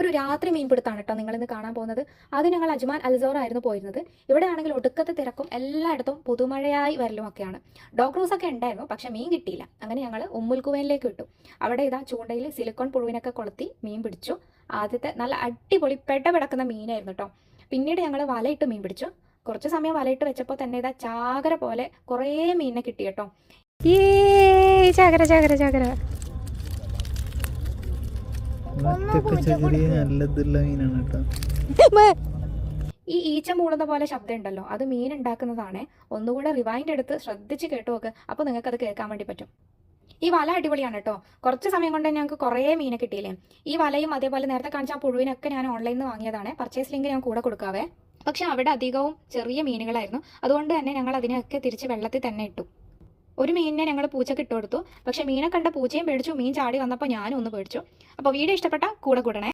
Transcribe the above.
ഒരു രാത്രി മീൻപിടുത്താണ് കേട്ടോ നിങ്ങളിന്ന് കാണാൻ പോകുന്നത്. അത് ഞങ്ങൾ അജ്മാൻ അൽസോർ ആയിരുന്നു പോയിരുന്നത്. ഇവിടെ ആണെങ്കിൽ ഒടുക്കത്തെ തിരക്കും എല്ലായിടത്തും പുതുമഴയായി വരലുമൊക്കെയാണ്. ഡോഗ് ക്രൂസ് ഒക്കെ ഉണ്ടായിരുന്നു, പക്ഷെ മീൻ കിട്ടിയില്ല. അങ്ങനെ ഞങ്ങൾ ഉമ്മുൽക്കുവയിലേക്ക് വിട്ടു. അവിടെ ഇതാ ചൂണ്ടയിൽ സിലിക്കോൺ പുഴുവിനൊക്കെ കൊളുത്തി മീൻ പിടിച്ചു. ആദ്യത്തെ നല്ല അടിപൊളി പെടപെടക്കുന്ന മീനായിരുന്നു കേട്ടോ. പിന്നീട് ഞങ്ങൾ വലയിട്ട് മീൻ പിടിച്ചു. കുറച്ച് സമയം വലയിട്ട് വെച്ചപ്പോൾ തന്നെ ഇതാ ചാകര പോലെ കുറേ മീനിനെ കിട്ടി കേട്ടോ. ചാകര ചാകര ചാകര ഈ ഈച്ച മൂളുന്ന പോലെ ശബ്ദം ഉണ്ടല്ലോ, അത് മീൻ ഉണ്ടാക്കുന്നതാണ്. ഒന്നുകൂടെ റിവൈൻഡ് എടുത്ത് ശ്രദ്ധിച്ച് കേട്ടു നോക്ക്, അപ്പോൾ നിങ്ങൾക്ക് അത് കേൾക്കാൻ വേണ്ടി പറ്റും. ഈ വല അടിപൊളിയാണ് കേട്ടോ. കുറച്ച് സമയം കൊണ്ട് ഞങ്ങൾക്ക് കുറേ മീനെ കിട്ടിയില്ലേ. ഈ വലയും അതേപോലെ നേരത്തെ കാണിച്ച ആ പുഴുവിനൊക്കെ ഞാൻ ഓൺലൈനിൽ നിന്ന് വാങ്ങിയതാണ്. പർച്ചേസ് ലിങ്ക് ഞാൻ കൂടെ കൊടുക്കാവേ. പക്ഷെ അവിടെ അധികവും ചെറിയ മീനുകളായിരുന്നു. അതുകൊണ്ട് തന്നെ ഞങ്ങൾ അതിനെയൊക്കെ തിരിച്ച് വെള്ളത്തിൽ തന്നെ ഇട്ടു. ഒരു മീനിനെ ഞങ്ങൾ പൂച്ചക്ക് ഇട്ട് കൊടുത്തു. പക്ഷെ മീനെ കണ്ട പൂച്ചയും പേടിച്ചു, മീൻ ചാടി വന്നപ്പോൾ ഞാനും ഒന്ന് പേടിച്ചു. അപ്പോൾ വീഡിയോ ഇഷ്ടപ്പെട്ട കൂടെ കൂടണേ.